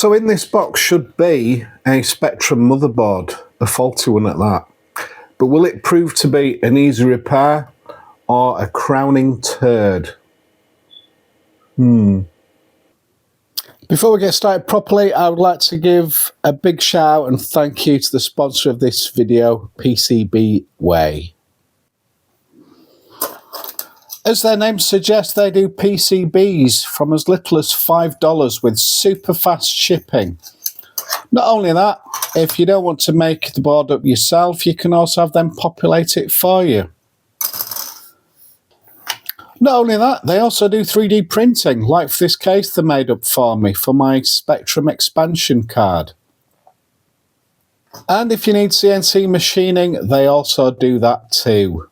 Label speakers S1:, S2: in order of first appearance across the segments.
S1: So in this box should be a Spectrum motherboard, a faulty one at that. But will it prove to be an easy repair or a crowning turd? Before we get started properly, I would like to give a big shout out and thank you to the sponsor of this video, PCBWay. As their name suggests, they do PCBs from as little as $5 with super fast shipping. Not only that, if you don't want to make the board up yourself, you can also have them populate it for you. Not only that, they also do 3D printing, like for this case they made up for me for my Spectrum expansion card. And if you need CNC machining, they also do that too.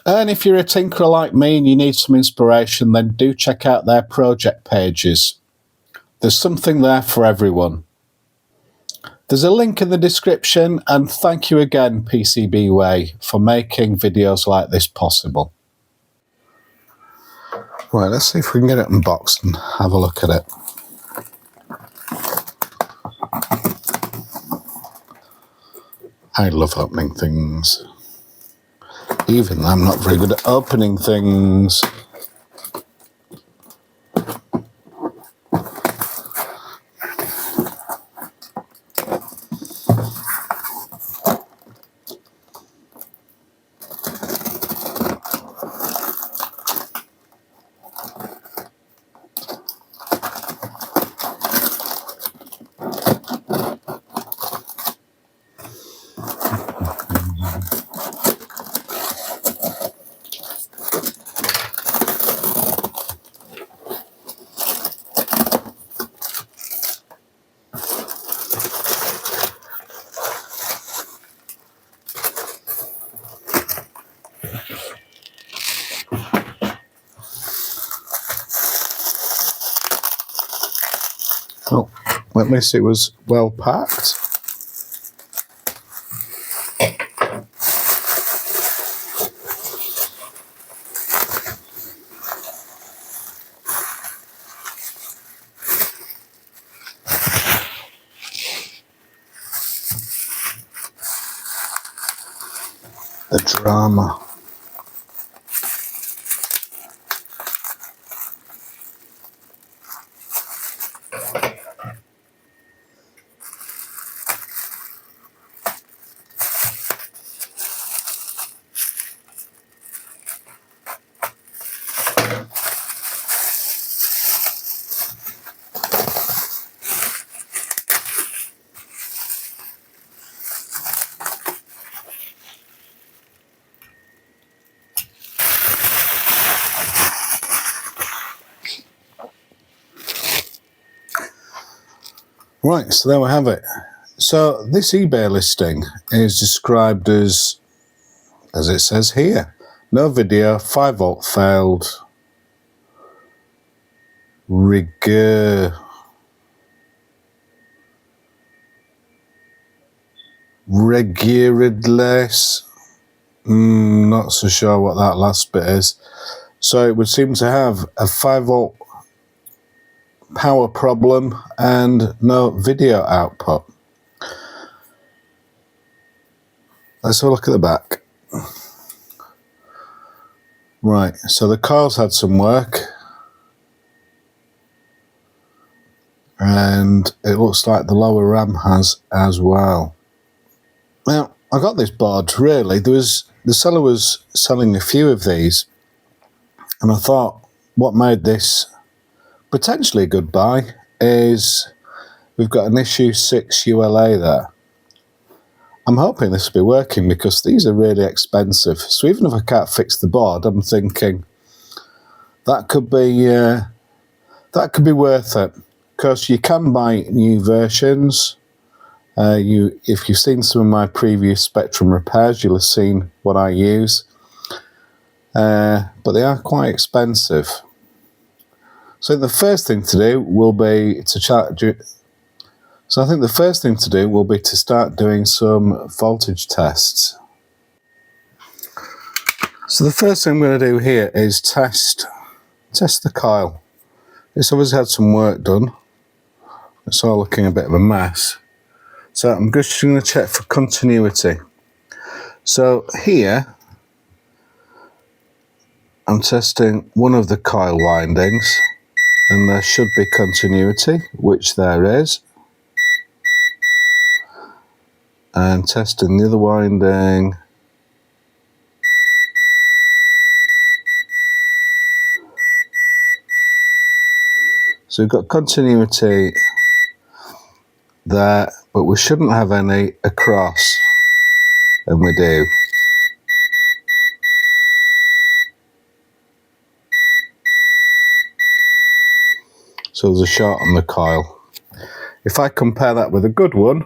S1: And if you're a tinkerer like me and you need some inspiration, then do check out their project pages. There's something there for everyone. There's a link in the description, and thank you again, PCBWay, for making videos like this possible. Right, let's see if we can get it unboxed and have a look at it. I love opening things. Even though I'm not very good at opening things. Oh, at least it was well packed. The drama. Right, so there we have it. So this eBay listing is described as it says here. No video, 5 volt failed. Regardless. Not so sure what that last bit is. So it would seem to have a 5 volt power problem and no video output. Let's have a look at the back. Right, so the core's had some work, and it looks like the lower RAM has as well. Now, I got this board, really, the seller was selling a few of these, and I thought what made this potentially a good buy is we've got an issue 6 ULA there. I'm hoping this will be working because these are really expensive. So even if I can't fix the board, I'm thinking that could be worth it. Because you can buy new versions. If you've seen some of my previous Spectrum repairs, you'll have seen what I use. But they are quite expensive. So the first thing to do will be to start doing some voltage tests. So the first thing I'm going to do here is test the coil. It's obviously had some work done It's all looking a bit of a mess. So I'm just going to check for continuity. So here, I'm testing one of the coil windings, and there should be continuity, which there is. And testing the other winding. So we've got continuity there, but we shouldn't have any across, and we do. So there's a short on the coil. If I compare that with a good one,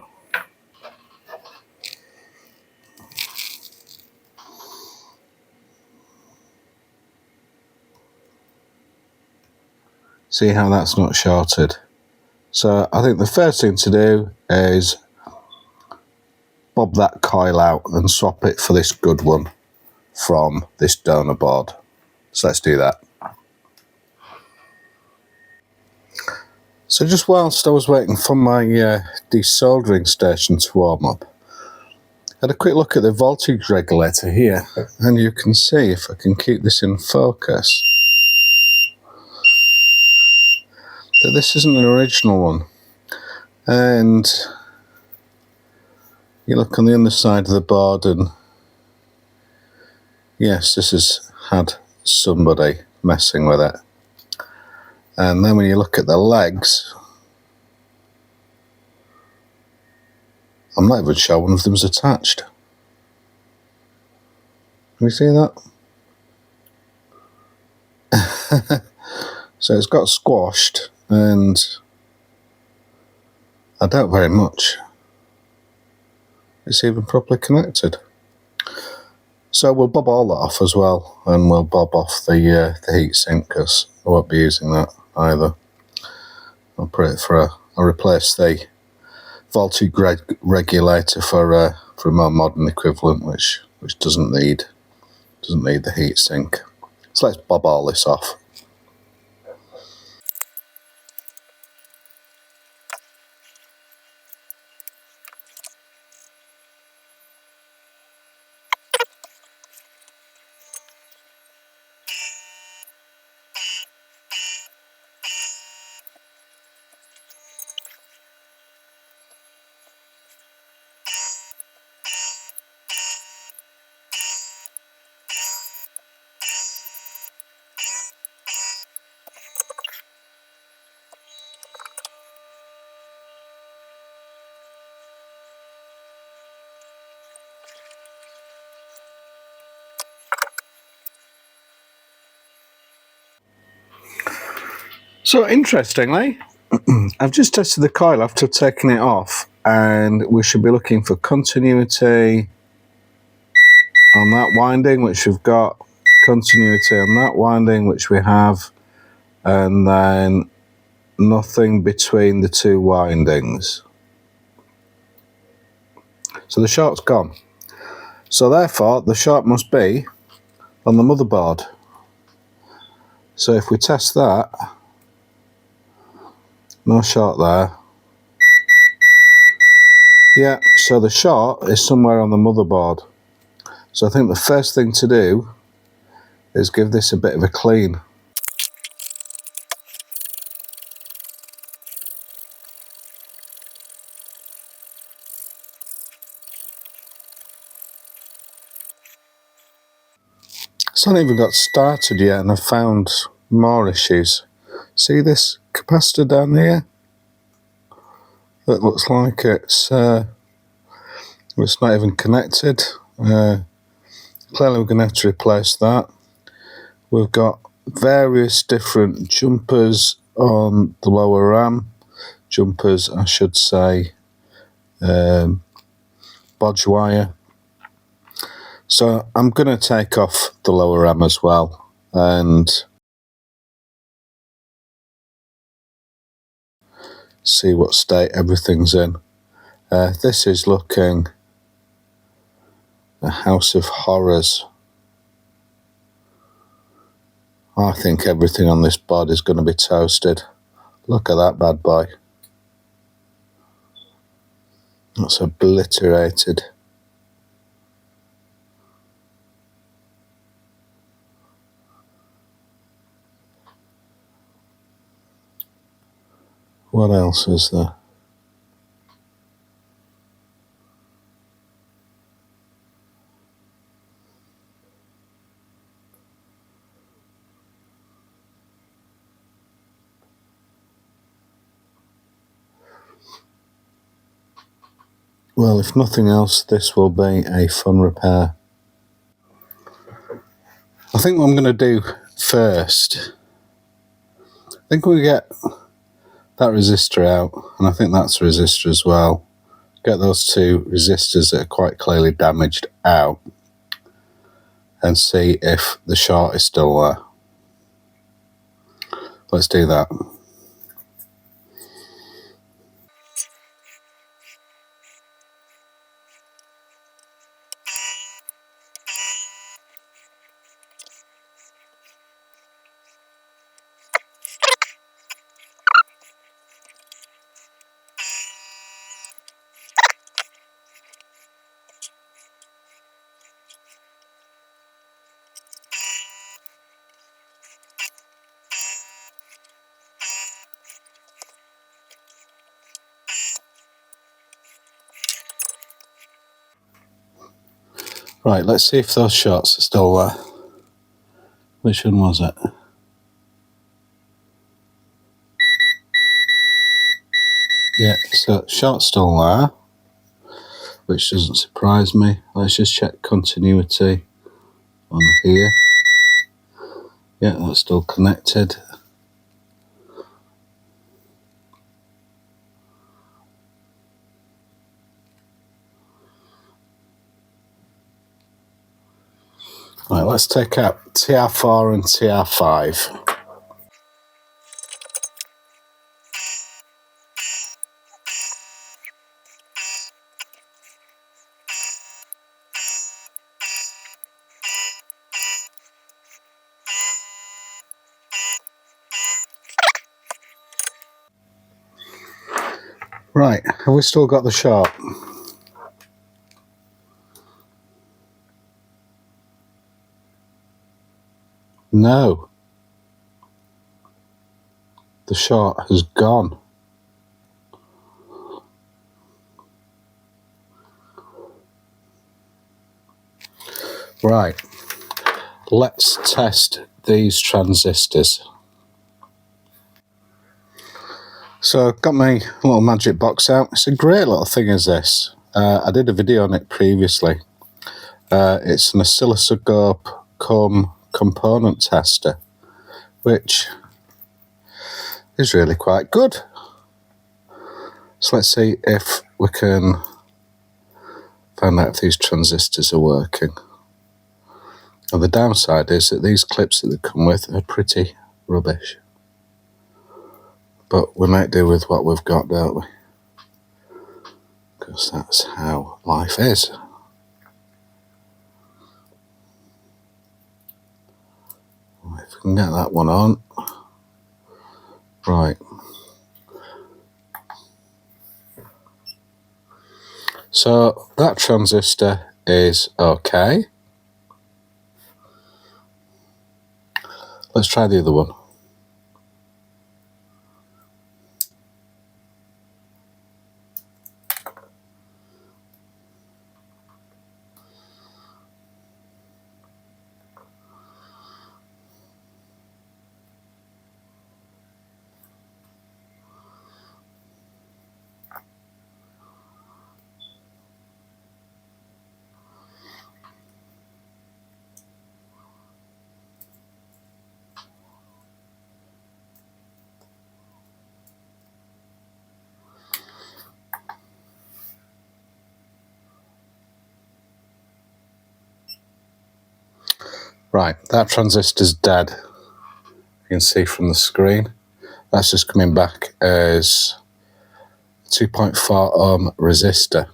S1: see how that's not shorted. So I think the first thing to do is bob that coil out and swap it for this good one from this donor board. So let's do that. So just whilst I was waiting for my desoldering station to warm up, I had a quick look at the voltage regulator here, and you can see, if I can keep this in focus, that this isn't an original one. And you look on the underside of the board, and yes, this has had somebody messing with it. And then when you look at the legs, I'm not even sure one of them's attached. Can you see that? So it's got squashed, and I doubt very much it's even properly connected. So we'll bob all that off as well, and we'll bob off the heat sink, because I won't be using that either. I'll put it for I'll replace the voltage regulator for a more modern equivalent, which doesn't need the heat sink. So let's bob all this off. So interestingly, I've just tested the coil after taking it off, and we should be looking for continuity on that winding, which we've got, continuity on that winding, which we have, and then nothing between the two windings. So the short's gone. So therefore, the short must be on the motherboard. So if we test that, no short there. Yeah, so the short is somewhere on the motherboard. So I think the first thing to do is give this a bit of a clean. It's not even got started yet, and I've found more issues. See this capacitor down here? That looks like it's not even connected. Clearly we're going to have to replace that. We've got various different jumpers on the lower RAM. Jumpers, I should say, bodge wire. So I'm going to take off the lower RAM as well, and see what state everything's in. This is looking a house of horrors. I think everything on this board is going to be toasted. Look at that bad boy. That's obliterated. What else is there? Well, if nothing else, this will be a fun repair. I think what I'm going to do first, I think we get that resistor out, and I think that's a resistor as well. Get those two resistors that are quite clearly damaged out and see if the short is still there. Let's do that. Right, let's see if those shorts are still there. Which one was it? Yeah, so short's still there, which doesn't surprise me. Let's just check continuity on here. Yeah, that's still connected. Right, let's take out TR4 and TR5. Right, have we still got the short? No. The short has gone. Right, let's test these transistors. So I've got my little magic box out. It's a great little thing, is this. I did a video on it previously. It's an oscilloscope cum component tester, which is really quite good. So let's see if we can find out if these transistors are working. Now the downside is that these clips that they come with are pretty rubbish. But we might do with what we've got, don't we? Because that's how life is. If we can get that one on. Right. So that transistor is okay. Let's try the other one. Right, that transistor's dead. You can see from the screen. That's just coming back as 2.4 ohm resistor,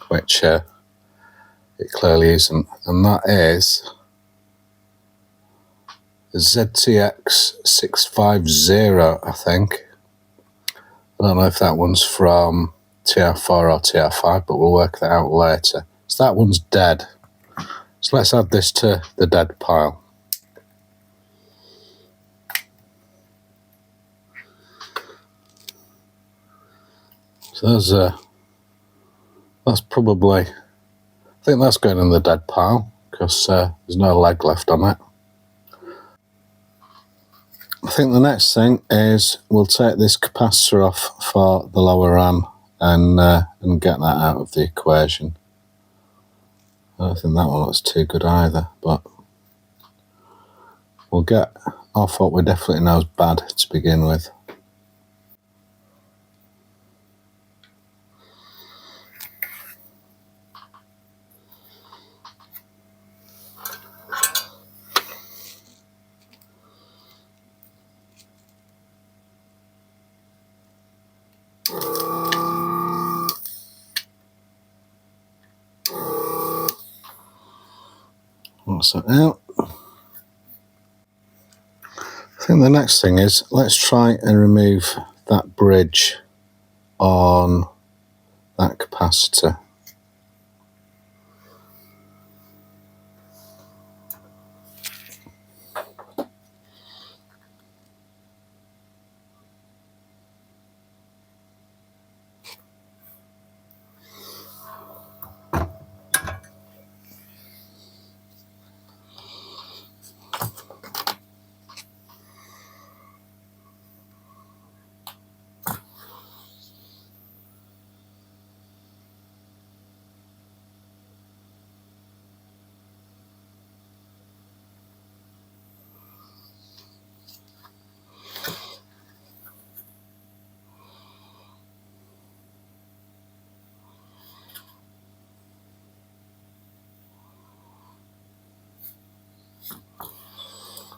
S1: which it clearly isn't. And that is ZTX650, I think. I don't know if that one's from TR4 or TR5, but we'll work that out later. So that one's dead. So let's add this to the dead pile. So that's probably, I think that's going in the dead pile because there's no leg left on it. I think the next thing is we'll take this capacitor off for the lower RAM and get that out of the equation. I don't think that one looks too good either, but we'll get off what we definitely know is bad to begin with. What's that out? I think the next thing is let's try and remove that bridge on that capacitor.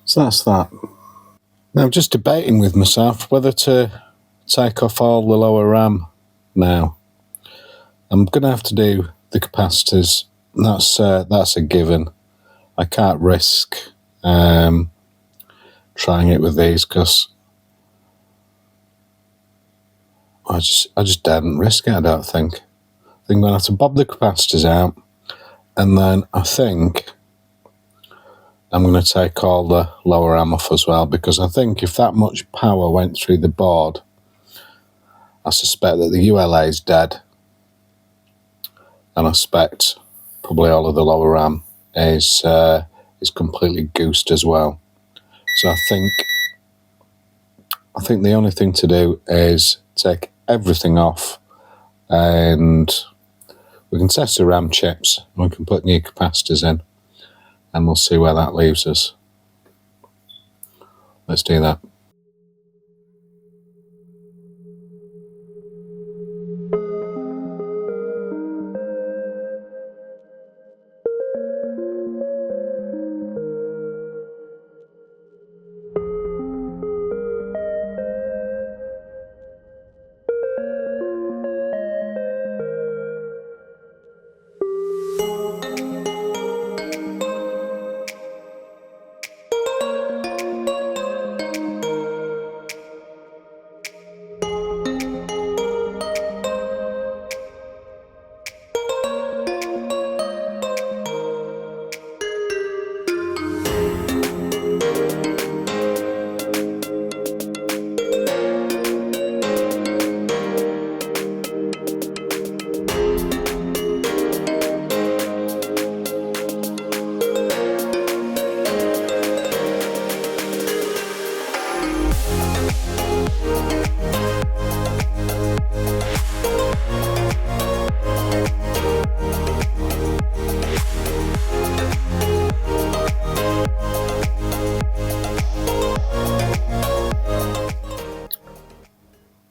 S1: So that's that. Now I'm just debating with myself whether to take off all the lower RAM now. I'm going to have to do the capacitors. That's a given. I can't risk trying it with these because I just daren't risk it, I don't think. I think I'm going to have to bob the capacitors out, and then I think I'm going to take all the lower RAM off as well, because I think if that much power went through the board, I suspect that the ULA is dead, and I suspect probably all of the lower RAM is completely goosed as well. So I think the only thing to do is take everything off, and we can test the RAM chips, and we can put new capacitors in, and we'll see where that leaves us. Let's do that.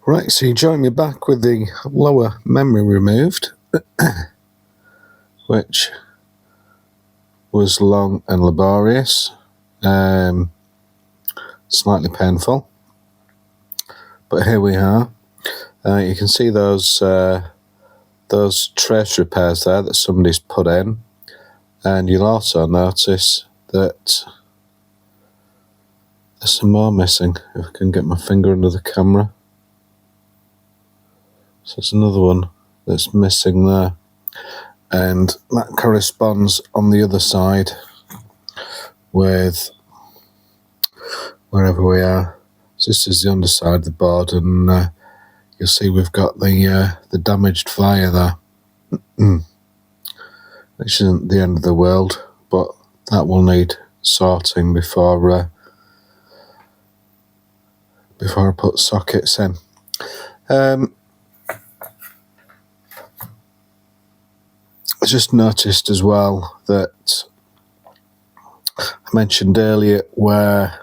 S1: Right, so you join me back with the lower memory removed, which was long and laborious, slightly painful, but here we are. You can see those trace repairs there that somebody's put in, and you'll also notice that there's some more missing. If I can get my finger under the camera. So it's another one that's missing there. And that corresponds on the other side with wherever we are. So this is the underside of the board, and you'll see we've got the damaged wire there, which isn't the end of the world, but that will need sorting before I put sockets in. I just noticed as well that I mentioned earlier where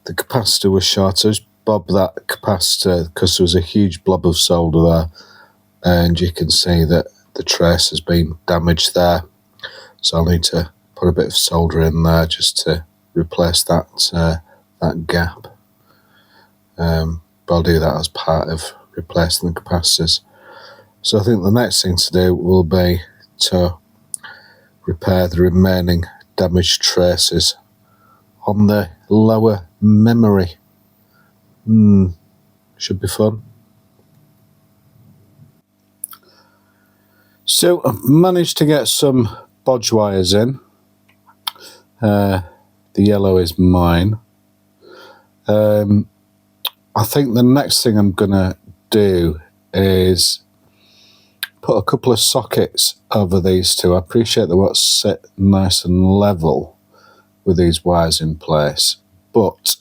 S1: the capacitor was short. So I just bob that capacitor because there was a huge blob of solder there, and you can see that the trace has been damaged there. So I'll need to put a bit of solder in there just to replace that gap. But I'll do that as part of replacing the capacitors. So I think the next thing to do will be to repair the remaining damaged traces on the lower memory. Should be fun. So I've managed to get some bodge wires in. The yellow is mine. I think the next thing I'm gonna do is put a couple of sockets over these two. I appreciate they won't sit nice and level with these wires in place, but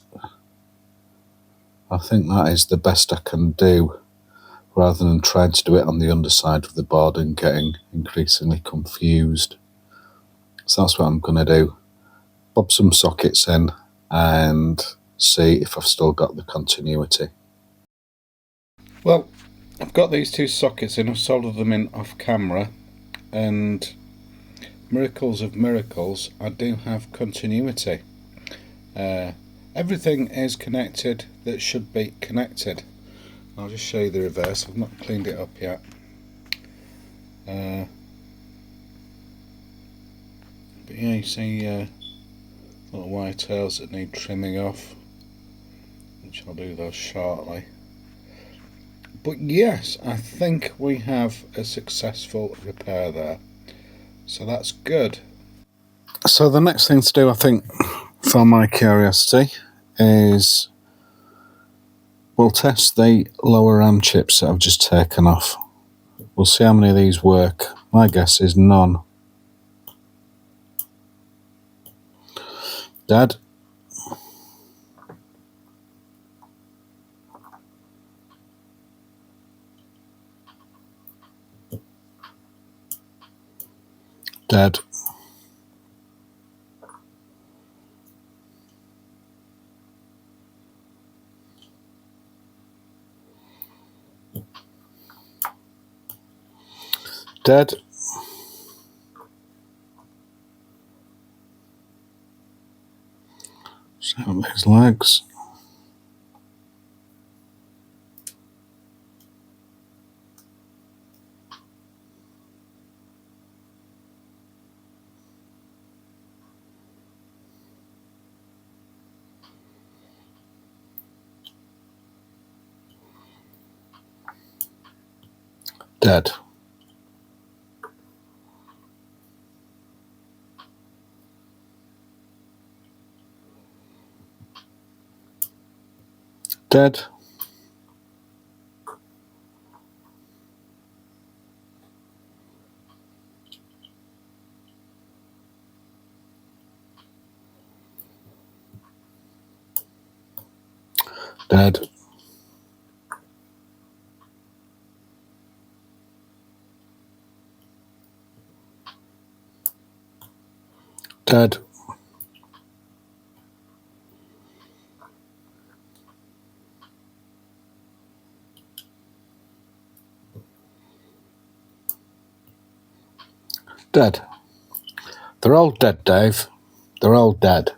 S1: I think that is the best I can do, rather than trying to do it on the underside of the board and getting increasingly confused. So that's what I'm going to do. Bob some sockets in and see if I've still got the continuity. Well, I've got these two sockets in. I've soldered them in off camera, and miracles of miracles, I do have continuity. Everything is connected that should be connected. I'll just show you the reverse. I've not cleaned it up yet. But yeah, you see little wire tails that need trimming off, which I'll do those shortly. But yes, I think we have a successful repair there, so that's good. So the next thing to do, I think, for my curiosity, is we'll test the lower RAM chips that I've just taken off. We'll see how many of these work. My guess is none. Dad? Dad? Dad? Set up his legs. Dad? Dad? Dad? Dad? Dead. They're all dead, Dave. They're all dead.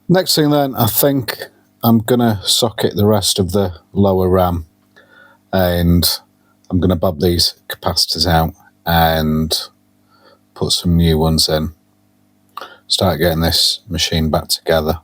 S1: Next thing then, I think I'm going to socket the rest of the lower RAM, and I'm going to bob these capacitors out and put some new ones in. Start getting this machine back together.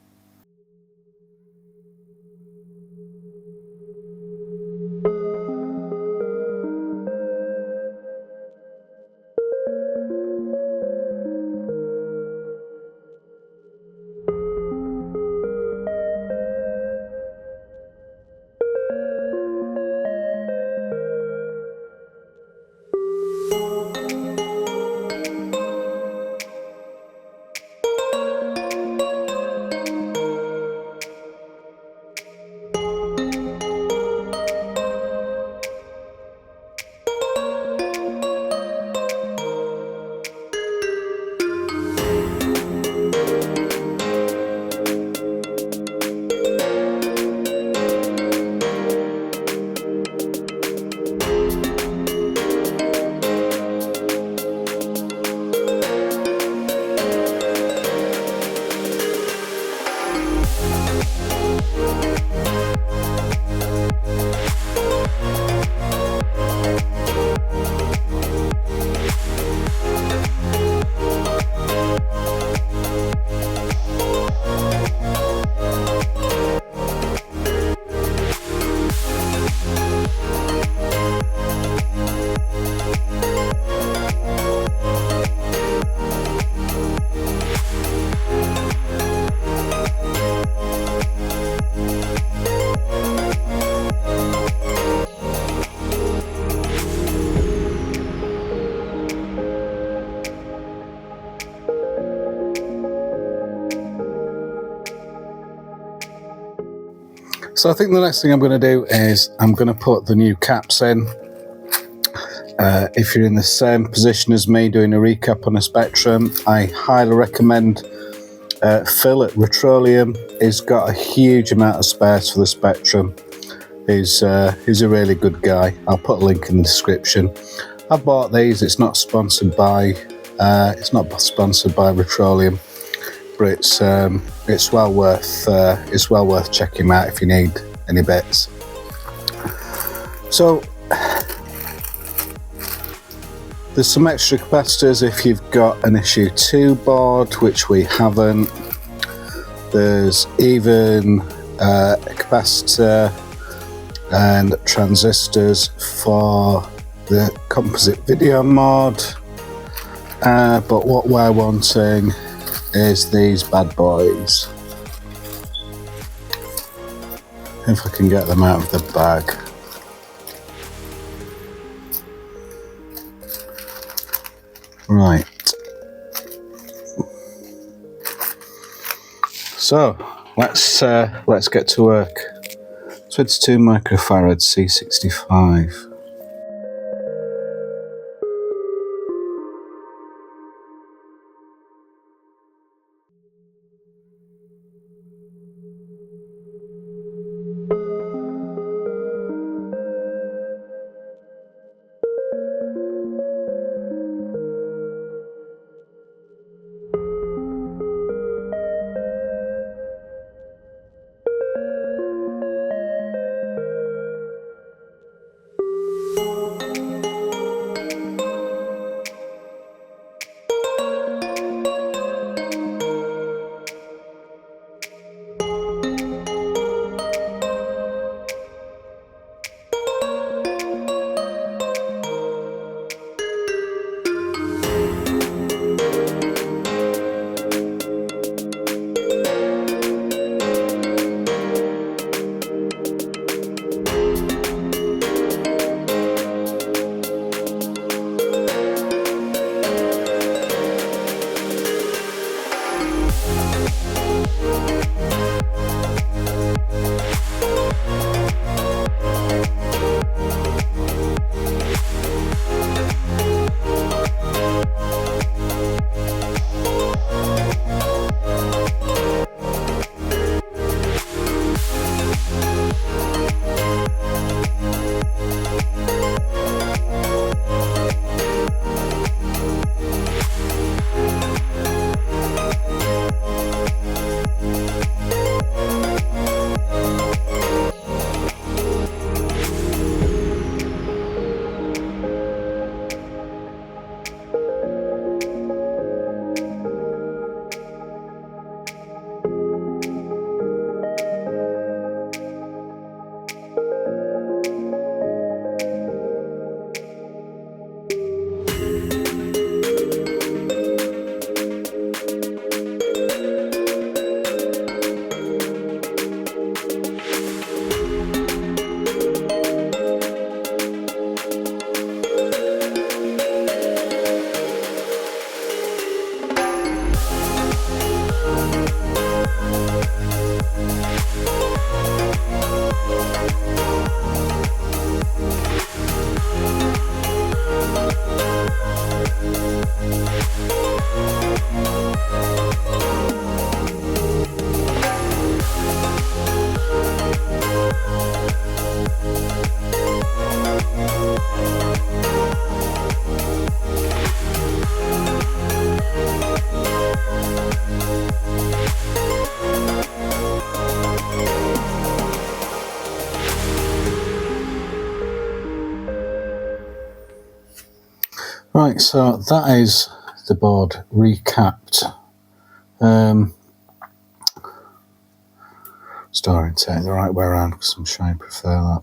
S1: So I think the next thing I'm going to do is I'm going to put the new caps in. If you're in the same position as me doing a recap on a Spectrum, I highly recommend Phil at Retroleum. He's got a huge amount of spares for the Spectrum. He's a really good guy. I'll put a link in the description. I bought these. It's not sponsored by Retroleum, but it's well worth checking out if you need any bits. So there's some extra capacitors if you've got an issue 2 board, which we haven't. There's even a capacitor and transistors for the composite video mod, but what we're wanting is these bad boys. If I can get them out of the bag. Right. So let's get to work. 22 microfarad C65. Right, so that is the board recapped. Starting to take the right way around because I'm sure I prefer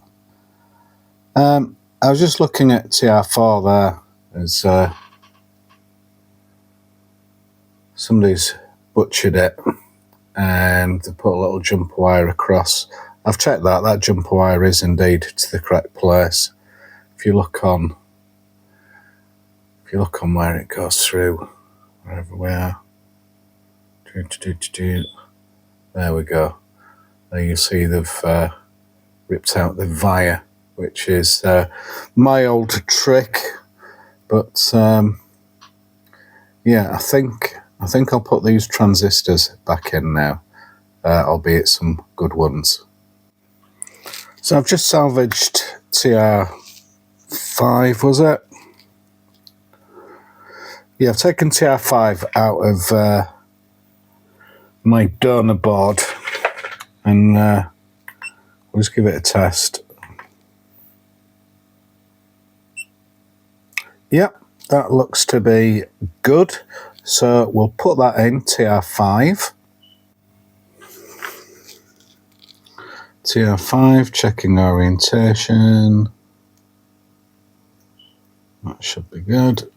S1: that. I was just looking at TR4 there as somebody's butchered it and they put a little jumper wire across. I've checked that jumper wire is indeed to the correct place. If you look on where it goes through, wherever we are, there we go. There you see they've ripped out the via, which is my old trick. But yeah, I think I'll put these transistors back in now, albeit some good ones. So I've just salvaged TR5, was it? Yeah, I've taken TR5 out of my donor board, and we'll just give it a test. Yep, that looks to be good. So we'll put that in, TR5. TR5, checking orientation. That should be good.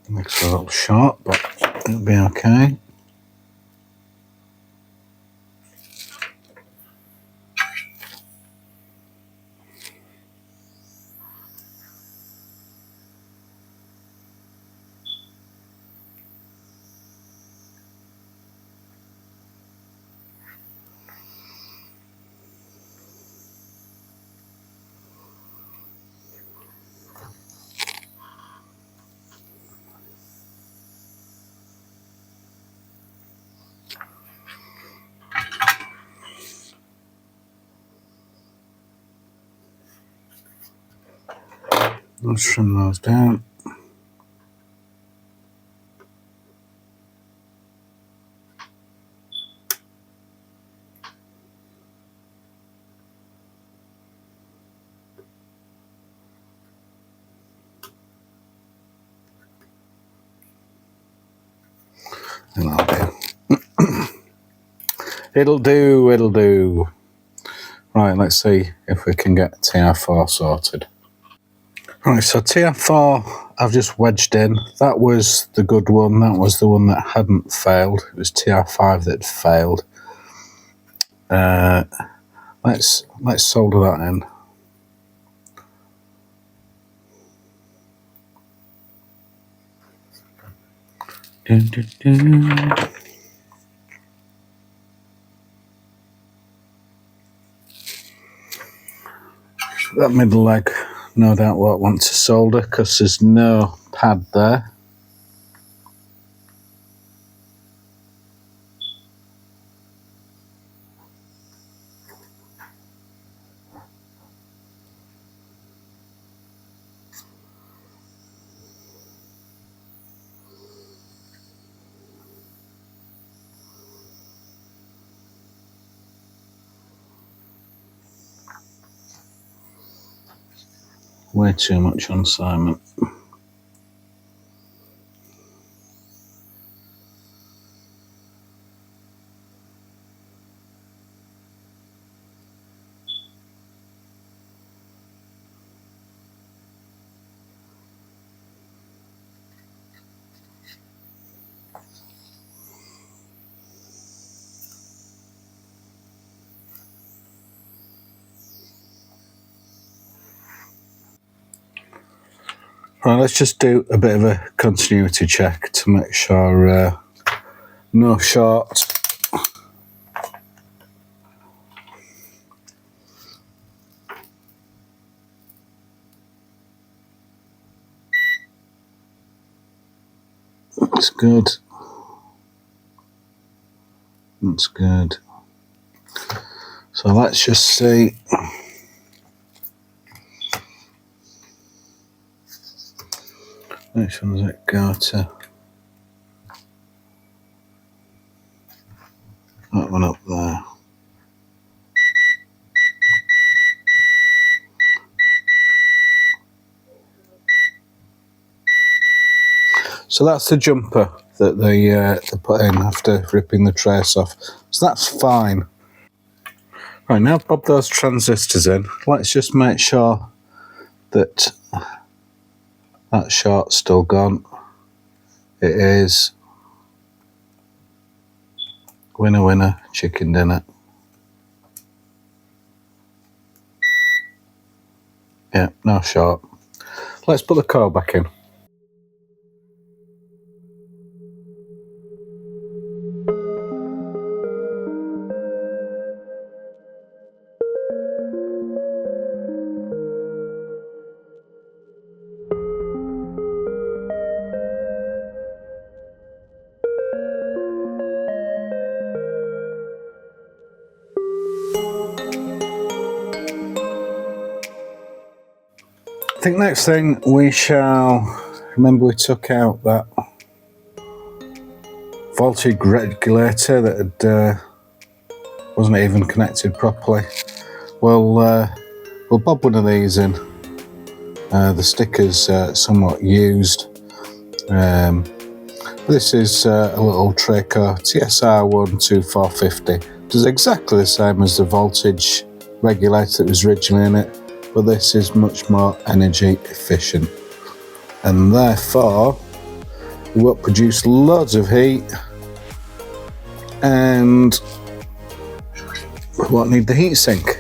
S1: Makes it a little sharp, but it'll be okay. Let's trim those down. And that'll do. It'll do. Right, let's see if we can get TR4 sorted. Right, so TR4 I've just wedged in. That was the good one. That was the one that hadn't failed. It was TR5 that failed. Let's solder that in. That middle leg, no doubt won't want to solder because there's no pad there. Way too much on Simon. Right, let's just do a bit of a continuity check to make sure no short. That's good. That's good. So let's just see. Which one does it go to? That one up there. So that's the jumper that they put in after ripping the trace off. So that's fine. Right, now bob those transistors in. Let's just make sure that that short's still gone. It is. Winner, winner, chicken dinner. Yeah, no short. Let's put the coil back in. think next thing we shall, remember we took out that voltage regulator that had, wasn't even connected properly. Well, we'll bob one of these in. The sticker's somewhat used. This is a little Traco TSR12450. Does exactly the same as the voltage regulator that was originally in it, but this is much more energy efficient, and therefore it will produce loads of heat, and we won't need the heatsink.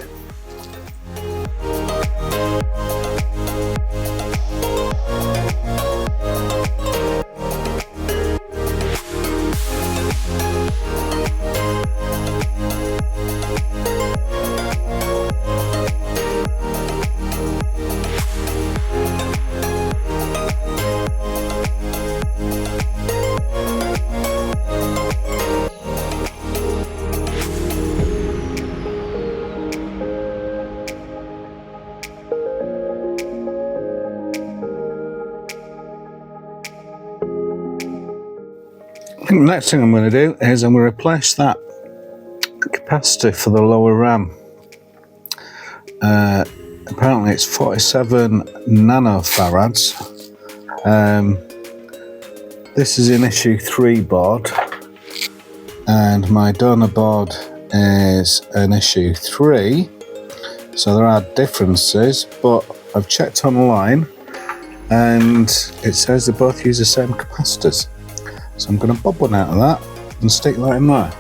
S1: I think the next thing I'm going to do is I'm going to replace that capacitor for the lower RAM. Apparently it's 47 nanofarads. This is an issue 3 board, and my donor board is an issue 3, so there are differences, but I've checked online and it says they both use the same capacitors. So I'm going to bob one out of that and stick that in there.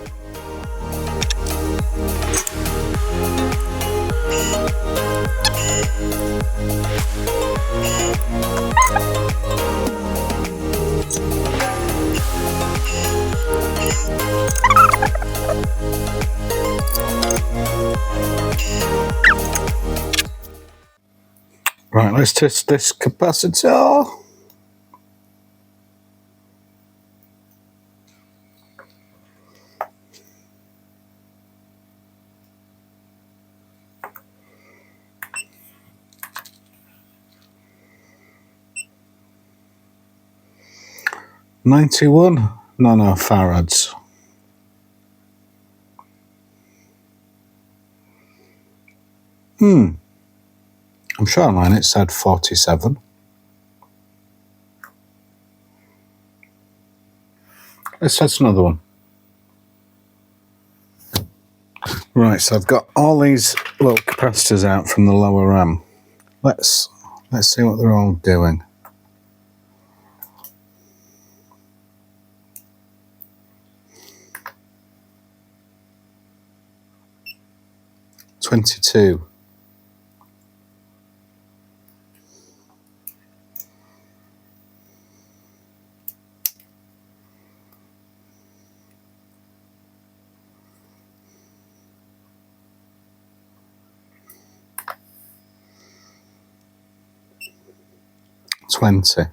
S1: Right, let's test this capacitor. .91 nanofarads. I'm sure online it said 47. Let's test another one. Right, so I've got all these little capacitors out from the lower RAM. Let's see what they're all doing. .22. .20.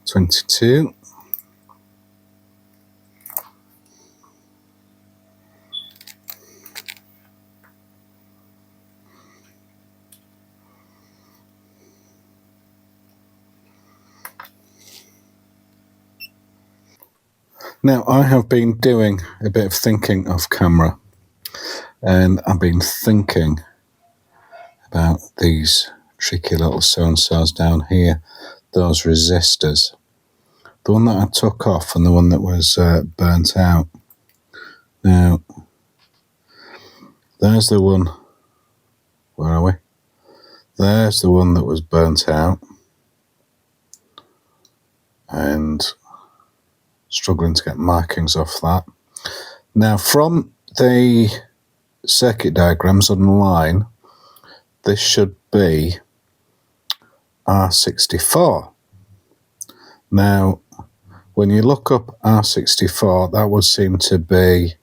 S1: .22. Now, I have been doing a bit of thinking off camera, and I've been thinking about these tricky little so-and-sos down here, those resistors. The one that I took off and the one that was burnt out. Now, there's the one, where are we? There's the one that was burnt out and struggling to get markings off that. Now, from the circuit diagrams online, this should be R64. Now, when you look up R64, that would seem to be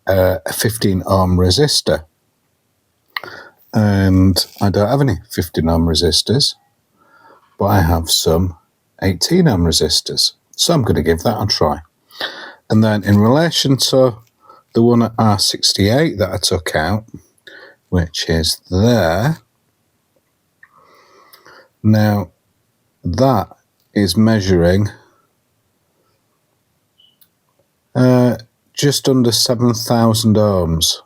S1: a 15 ohm resistor. And I don't have any 15 ohm resistors. but I have some 18 ohm resistors, so I'm going to give that a try. And then in relation to the one at R68 that I took out, which is there, now that is measuring just under 7,000 ohms.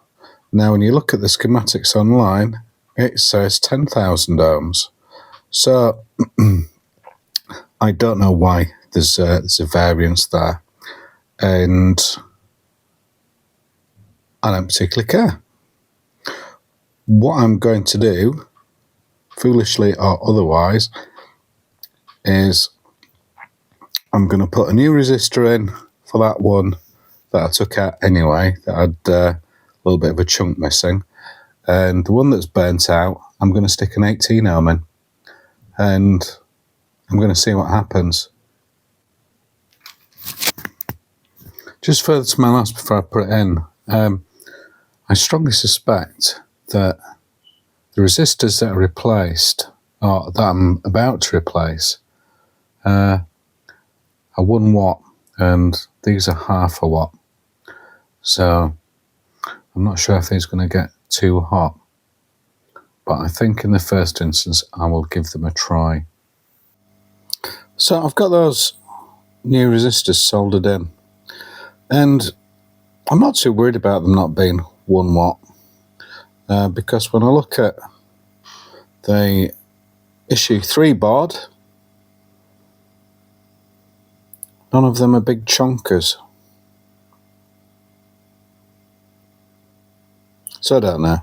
S1: Now when you look at the schematics online, it says 10,000 ohms. So I don't know why there's a variance there, and I don't particularly care. What I'm going to do, foolishly or otherwise, is I'm going to put a new resistor in for that one that I took out anyway, that had a little bit of a chunk missing, and the one that's burnt out, I'm going to stick an 18 ohm in, and I'm going to see what happens. Just further to my last before I put it in, I strongly suspect that the resistors that are replaced, or that I'm about to replace, are 1 watt, and these are half a watt. So I'm not sure if these are going to get too hot, but I think in the first instance I will give them a try. So I've got those new resistors soldered in, and I'm not too worried about them not being 1 watt, because when I look at the issue 3 board, none of them are big chonkers. So I don't know.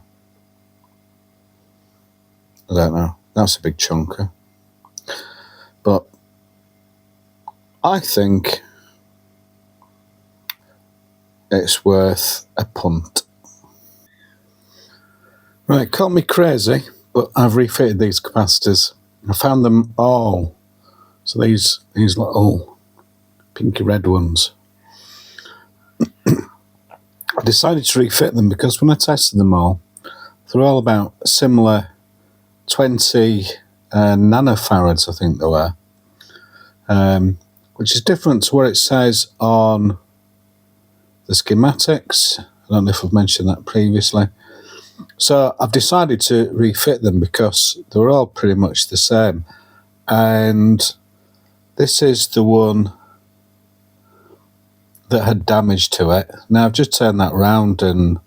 S1: That's a big chunker. But I think it's worth a punt. Right, call me crazy, but I've refitted these capacitors. I found them all. So these little pinky red ones. I decided to refit them because when I tested them all, they're all about similar 20 nanofarads, I think they were, which is different to what it says on the schematics. I don't know if I've mentioned that previously. So I've decided to refit them because they were all pretty much the same. And this is the one that had damage to it. Now I've just turned that round, and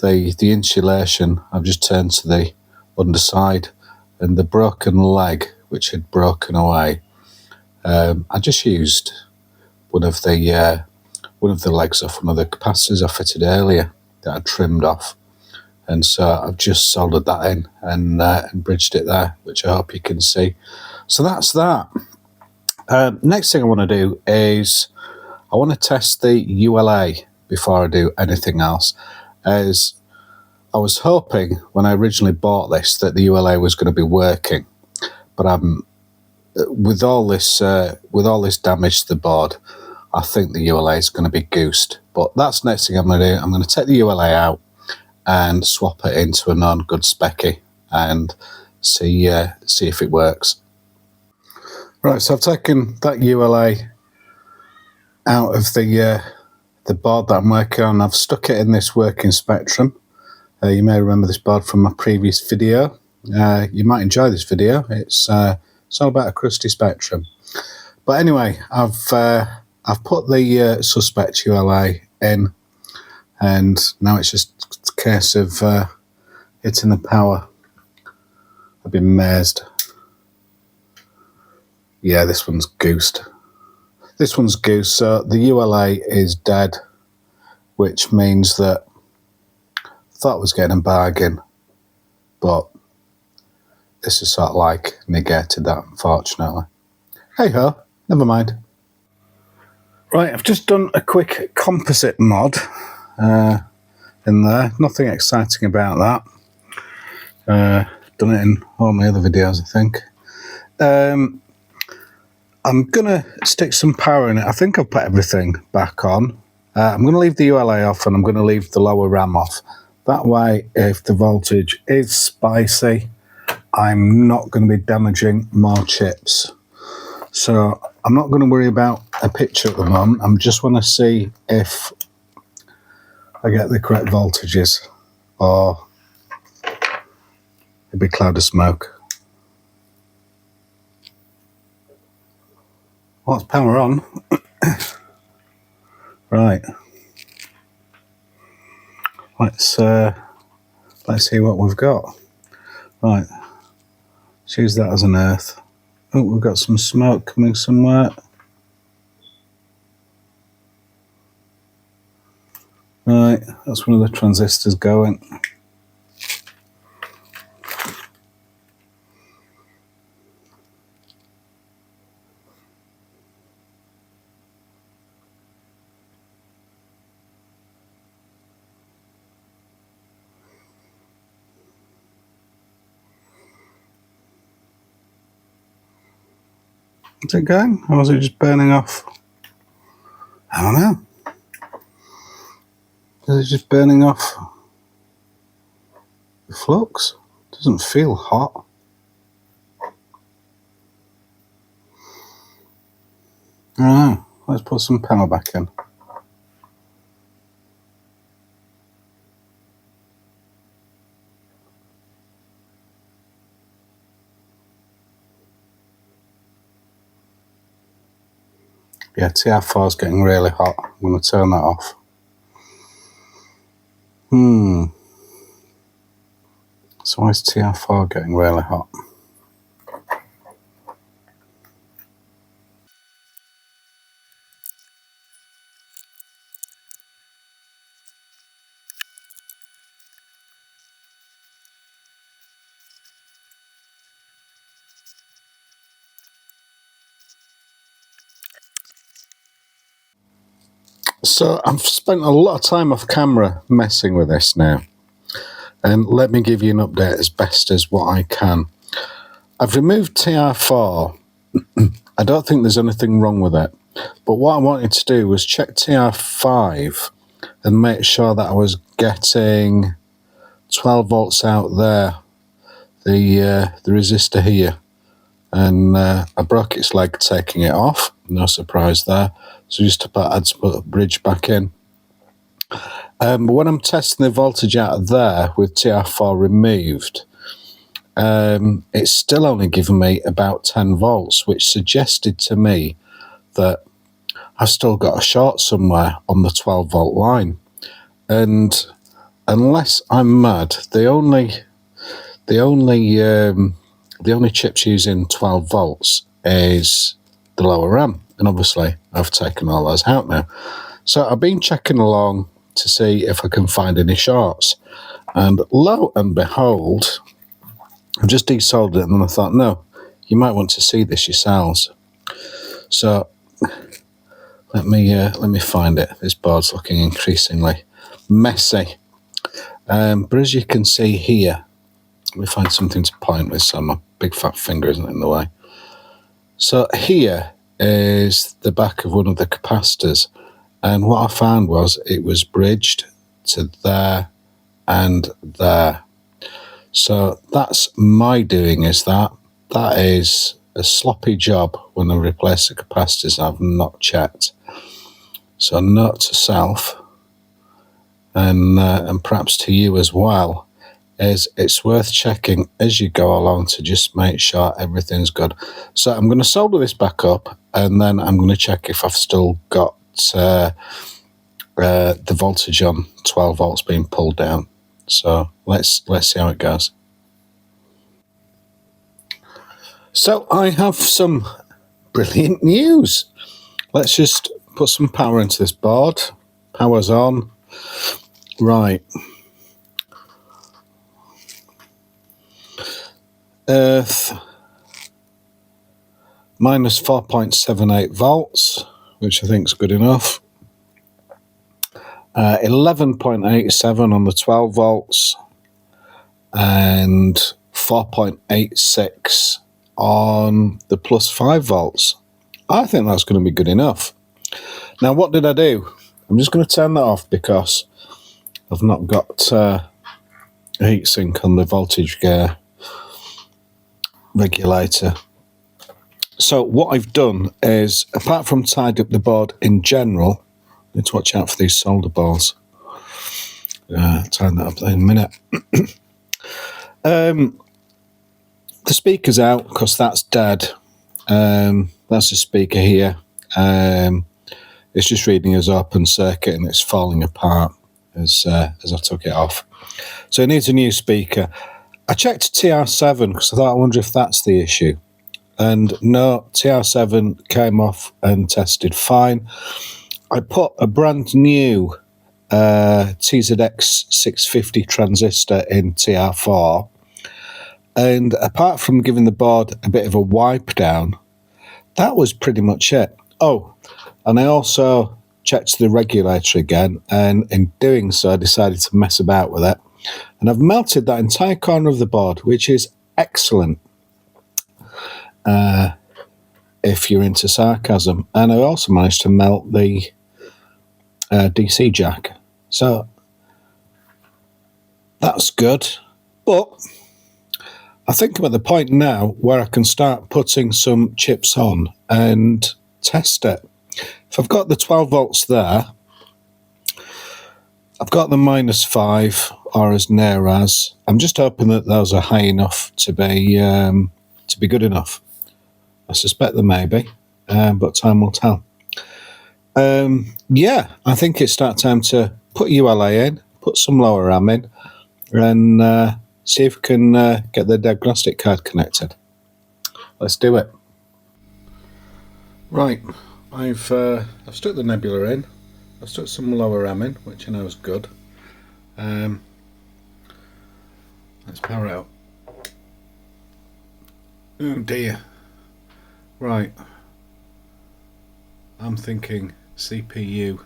S1: the insulation I've just turned to the underside, and the broken leg which had broken away, I just used one of the legs off one of the capacitors I fitted earlier that I trimmed off, and so I've just soldered that in and bridged it there, which I hope you can see. So that's that. Next thing I want to do is I want to test the ULA before I do anything else, as I was hoping when I originally bought this that the ULA was going to be working, but with all this damage to the board, I think the ULA is going to be goosed. But that's the next thing I'm going to do. I'm going to take the ULA out and swap it into a non-good specky and see if it works. Right, so I've taken that ULA out of the board that I'm working on. I've stuck it in this working Spectrum. You may remember this board from my previous video. You might enjoy this video. It's all about a crusty Spectrum. But anyway, I've put the suspect ULA in, and now it's just a case of hitting the power. I've been amazed. Yeah, this one's goosed. This one's goose, so the ULA is dead, which means that I thought I was getting a bargain, but this is sort of like negated that, unfortunately. Hey ho, never mind. Right, I've just done a quick composite mod in there. Nothing exciting about that. Done it in all my other videos, I think. I'm going to stick some power in it. I think I've put everything back on. I'm going to leave the ULA off, and I'm going to leave the lower RAM off. That way, if the voltage is spicy, I'm not going to be damaging more chips. So I'm not going to worry about a picture at the moment. I just want to see if I get the correct voltages or a big cloud of smoke. Well, it's power on. Right. Let's see what we've got. Right. Let's use that as an earth. Oh, we've got some smoke coming somewhere. Right, that's one of the transistors going. Is it going, or is it just burning off? I don't know. Is it just burning off the flux? It doesn't feel hot. I don't know. Let's put some power back in. Yeah, TR4 is getting really hot. I'm going to turn that off. So why is TR4 getting really hot? So I've spent a lot of time off camera messing with this now. And let me give you an update as best as what I can. I've removed TR4. I don't think there's anything wrong with it. But what I wanted to do was check TR5 and make sure that I was getting 12 volts out there, the resistor here. And I broke its leg taking it off. No surprise there. So just had to put a bridge back in. But when I'm testing the voltage out of there with TR4 removed, it's still only giving me about 10 volts, which suggested to me that I've still got a short somewhere on the 12 volt line. And unless I'm mad, the only chips using 12 volts is the lower RAM. And obviously I've taken all those out now. So I've been checking along to see if I can find any shorts. And lo and behold, I've just desoldered it, and then I thought, no, you might want to see this yourselves. So let me find it. This board's looking increasingly messy. But as you can see here, let me find something to point with so my big fat finger isn't in the way. So here is the back of one of the capacitors. And what I found was it was bridged to there and there. So that's my doing, is that. That is a sloppy job when I replace the capacitors I've not checked. So note to self, and perhaps to you as well, is it's worth checking as you go along to just make sure everything's good. So I'm going to solder this back up, and then I'm going to check if I've still got the voltage on 12 volts being pulled down. So let's see how it goes. So I have some brilliant news. Let's just put some power into this board. Power's on. Right. Earth minus 4.78 volts, which I think is good enough. 11.87 on the 12 volts and 4.86 on the plus 5 volts. I think that's going to be good enough. Now, what did I do? I'm just going to turn that off because I've not got a heatsink on the voltage gear. regulator. So what I've done is, apart from tied up the board in general, need to watch out for these solder balls. Tying that up in a minute. The speaker's out because that's dead. That's the speaker here. It's just reading as open circuit and it's falling apart as I took it off. So it needs a new speaker. I checked TR7 because I thought, I wonder if that's the issue. And no, TR7 came off and tested fine. I put a brand new TZX 650 transistor in TR4. And apart from giving the board a bit of a wipe down, that was pretty much it. Oh, and I also checked the regulator again. And in doing so, I decided to mess about with it. And I've melted that entire corner of the board, which is excellent. If you're into sarcasm. And I also managed to melt the DC jack. So that's good. But I think I'm at the point now where I can start putting some chips on and test it. If I've got the 12 volts there, I've got the -5 or as near as. I'm just hoping that those are high enough to be good enough. I suspect there may be, but time will tell. Yeah, I think it's start time to put ULA in, put some lower RAM in, and see if we can get the diagnostic card connected. Let's do it. Right, I've stuck the Nebula in. I've stuck some lower RAM in, which I know is good. Let's power out. Oh dear. Right. I'm thinking CPU.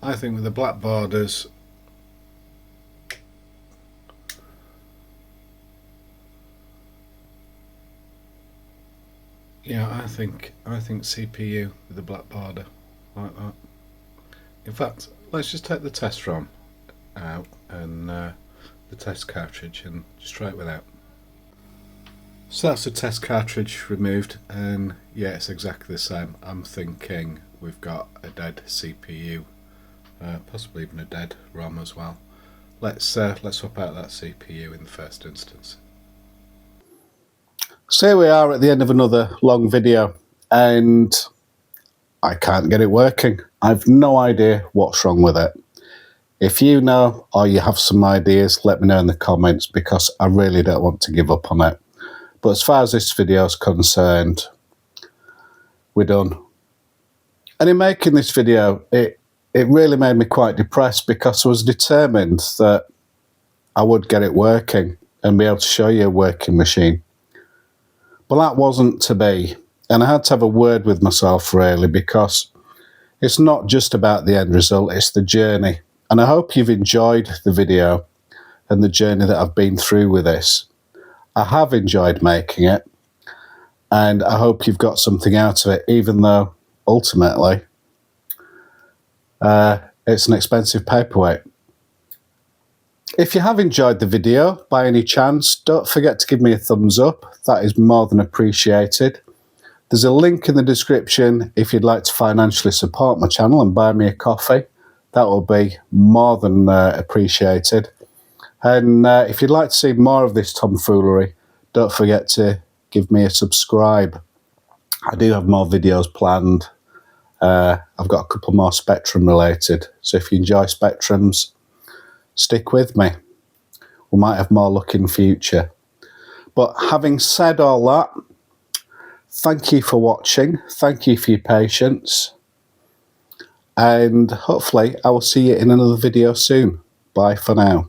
S1: I think with the black borders, yeah, I think CPU with the black border, like that. In fact, let's just take the test ROM out and the test cartridge and just try it without. So that's the test cartridge removed, and yeah, it's exactly the same. I'm thinking we've got a dead CPU, possibly even a dead ROM as well. Let's swap out that CPU in the first instance. So here we are at the end of another long video, and I can't get it working. I've no idea what's wrong with it. If you know, or you have some ideas, let me know in the comments, because I really don't want to give up on it. But as far as this video is concerned, we're done. And in making this video, it really made me quite depressed, because I was determined that I would get it working and be able to show you a working machine. But that wasn't to be. And I had to have a word with myself, really, because it's not just about the end result, it's the journey. And I hope you've enjoyed the video and the journey that I've been through with this. I have enjoyed making it, and I hope you've got something out of it, even though ultimately it's an expensive paperweight. If you have enjoyed the video by any chance, don't forget to give me a thumbs up. That is more than appreciated. There's a link in the description if you'd like to financially support my channel and buy me a coffee. That will be more than appreciated. And if you'd like to see more of this tomfoolery, don't forget to give me a subscribe. I do have more videos planned. I've got a couple more Spectrum related. So if you enjoy Spectrums, stick with me. We might have more luck in future. But having said all that, thank you for watching. Thank you for your patience. And hopefully I will see you in another video soon. Bye for now.